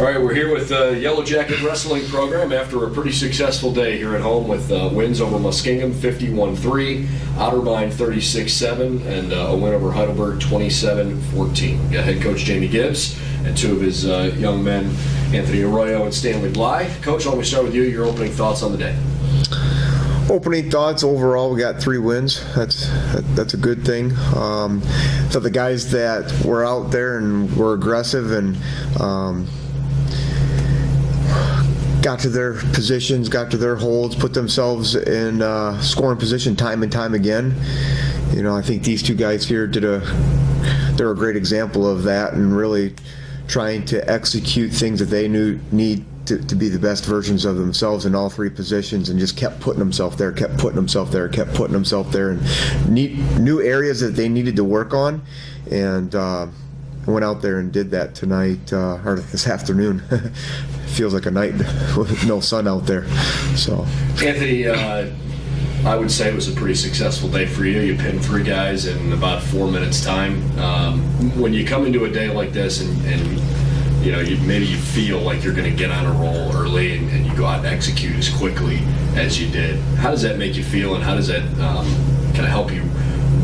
All right, we're here with the Yellow Jacket Wrestling program after a pretty successful day here at home with wins over Muskingum 51-3, Otterbein 36-7, and a win over Heidelberg 27-14. We got head coach Jamie Gibbs and two of his young men, Anthony Arroyo and Stanley Bleich. Coach, why don't we start with you, your opening thoughts on the day? Opening thoughts, overall, we got 3 wins. That's a good thing. So the guys that were out there and were aggressive and got to their positions, got to their holds, put themselves in scoring position time and time again. You know, I think these 2 guys here they're a great example of that, and really trying to execute things that they need to be the best versions of themselves in all 3 positions, and just kept putting themselves there, and new areas that they needed to work on, and went out there and did that tonight, or this afternoon. Feels like a night with no sun out there. So, Anthony, I would say it was a pretty successful day for you. You pinned 3 guys in about 4 minutes time. When you come into a day like this and you know, maybe you feel like you're going to get on a roll early and you go out and execute as quickly as you did, how does that make you feel, and how does that kind of help you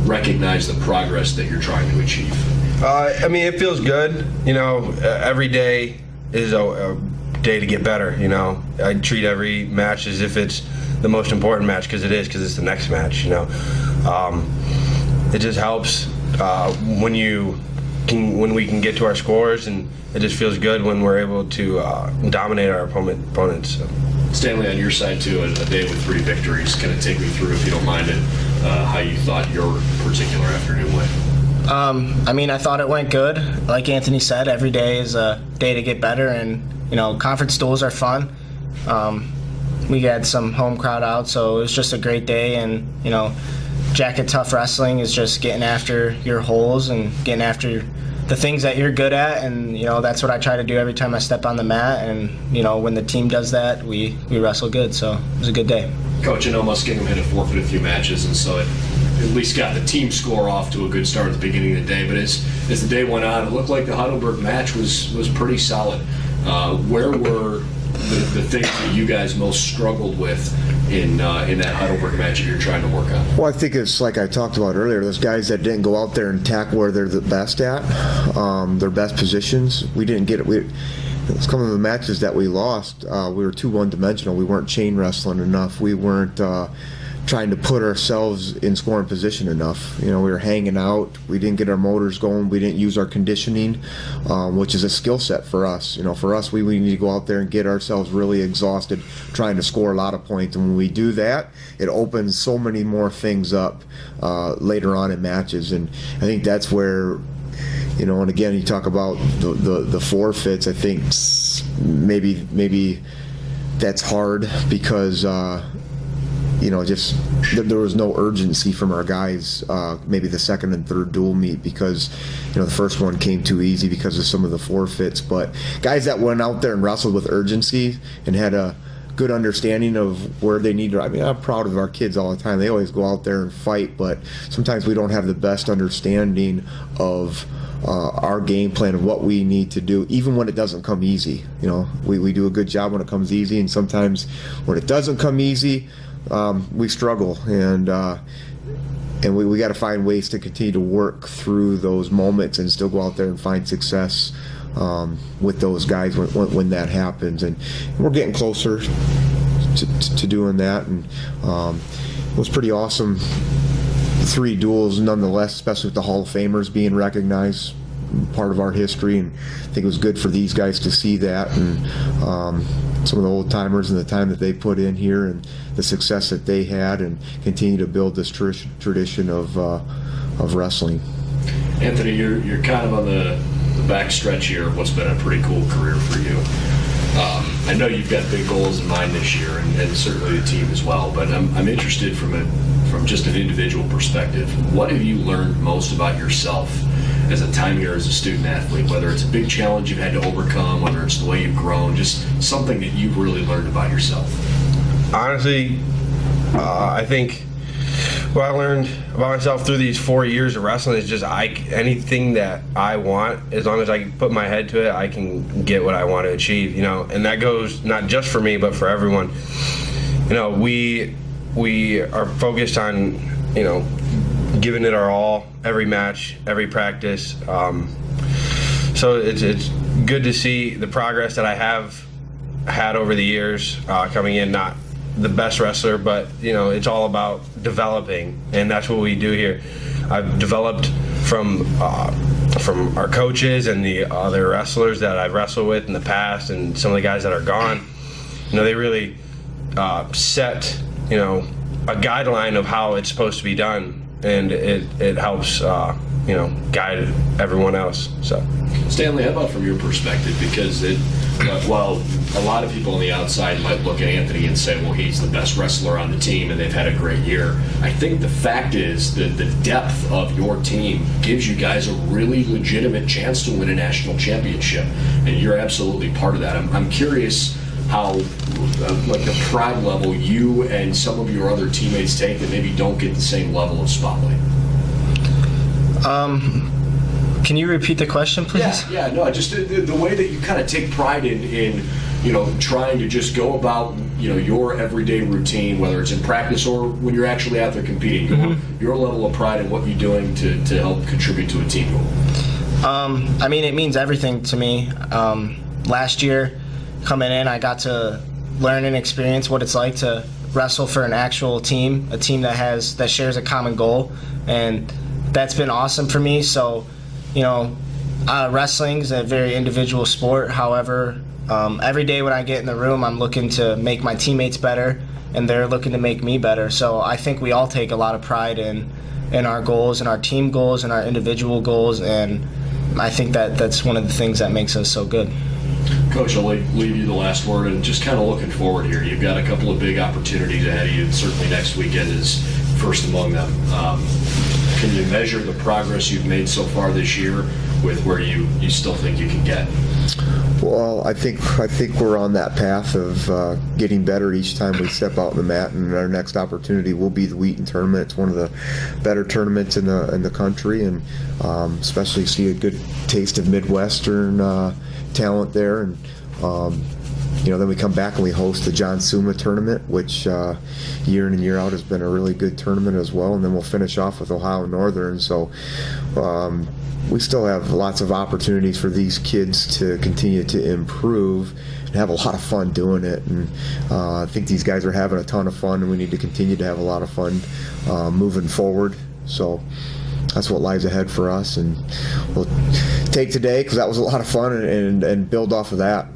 recognize the progress that you're trying to achieve? I mean, it feels good. You know, every day is a day to get better. You know, I treat every match as if it's the most important match, because it's the next match. You know, it just helps when we can get to our scores, and it just feels good when we're able to dominate our opponents. So. Stanley, on your side too, a day with 3 victories. Kind of take me through, if you don't mind it, how you thought your particular afternoon went. I mean, I thought it went good. Like Anthony said, every day is a day to get better, and you know, conference duels are fun. We had some home crowd out, so it was just a great day. And you know, Jacket Tough Wrestling is just getting after your holes and getting after the things that you're good at, and you know, that's what I try to do every time I step on the mat. And you know, when the team does that, we wrestle good. So it was a good day. Coach, I know Muskingum had to forfeit a few matches, and so it at least got the team score off to a good start at the beginning of the day. But as the day went on, it looked like the Heidelberg match was pretty solid. Where were the things that you guys most struggled with in that Heidelberg match that you're trying to work on? well, I think it's like I talked about earlier, those guys that didn't go out there and attack where they're the best at, their best positions. We didn't get it. Some of the matches that we lost, we were too one-dimensional. We weren't chain wrestling enough. We weren't trying to put ourselves in scoring position enough. You know, we were hanging out. We didn't get our motors going. We didn't use our conditioning, which is a skill set for us. You know, for us, we need to go out there and get ourselves really exhausted trying to score a lot of points. And when we do that, it opens so many more things up later on in matches. And I think that's where, you know, and again, you talk about the forfeits. I think maybe that's hard because you know, just there was no urgency from our guys. Maybe the second and third dual meet, because you know, the first one came too easy because of some of the forfeits. But guys that went out there and wrestled with urgency and had a good understanding of where they need to. I mean, I'm proud of our kids all the time. They always go out there and fight, but sometimes we don't have the best understanding of our game plan of what we need to do, even when it doesn't come easy. You know, we do a good job when it comes easy, and sometimes when it doesn't come easy, we struggle, and we got to find ways to continue to work through those moments and still go out there and find success with those guys when that happens. And we're getting closer to doing that, and it was pretty awesome. 3 duels nonetheless, especially with the Hall of Famers being recognized, part of our history, and I think it was good for these guys to see that, and some of the old timers and the time that they put in here and the success that they had, and continue to build this tradition of wrestling. Anthony, you're kind of on the back stretch here of what's been a pretty cool career for you. I know you've got big goals in mind this year, and certainly the team as well, but I'm interested from just an individual perspective. What have you learned most about yourself as a time here as a student athlete, whether it's a big challenge you've had to overcome, whether it's the way you've grown, just something that you've really learned about yourself? Honestly, I think what I learned about myself through these 4 years of wrestling is just anything that I want, as long as I put my head to it, I can get what I want to achieve, you know. And that goes not just for me, but for everyone. You know, we are focused on, you know, giving it our all, every match, every practice. So it's good to see the progress that I have had over the years, coming in, not the best wrestler, but you know, it's all about developing, and that's what we do here. I've developed from our coaches and the other wrestlers that I've wrestled with in the past, and some of the guys that are gone. You know, they really set, you know, a guideline of how it's supposed to be done, and it helps, you know, guide everyone else. So, Stanley, how about from your perspective? Because while a lot of people on the outside might look at Anthony and say, well, he's the best wrestler on the team and they've had a great year, I think the fact is that the depth of your team gives you guys a really legitimate chance to win a national championship, and you're absolutely part of that. I'm curious how, like, the pride level you and some of your other teammates take that maybe don't get the same level of spotlight. Can you repeat the question, please? Yeah, no, just the way that you kind of take pride in, you know, trying to just go about, you know, your everyday routine, whether it's in practice or when you're actually out there competing, your level of pride in what you're doing to help contribute to a team goal. I mean, it means everything to me. Last year, coming in, I got to learn and experience what it's like to wrestle for an actual team, a team that shares a common goal, and that's been awesome for me. So, you know, wrestling's a very individual sport. However, every day when I get in the room, I'm looking to make my teammates better, and they're looking to make me better. So I think we all take a lot of pride in our goals, and our team goals, and our individual goals, and I think that's one of the things that makes us so good. Coach, I'll leave you the last word, and just kind of looking forward here. You've got a couple of big opportunities ahead of you. Certainly next weekend is first among them. Can you measure the progress you've made so far this year with where you still think you can get? Well, I think we're on that path of getting better each time we step out on the mat, and our next opportunity will be the Wheaton tournament. It's one of the better tournaments in the country, and especially see a good taste of Midwestern talent there. And you know, then we come back and we host the John Suma tournament, which year in and year out has been a really good tournament as well. And then we'll finish off with Ohio Northern. So we still have lots of opportunities for these kids to continue to improve and have a lot of fun doing it. And I think these guys are having a ton of fun, and we need to continue to have a lot of fun moving forward. So that's what lies ahead for us, and we'll take today, because that was a lot of fun, and build off of that.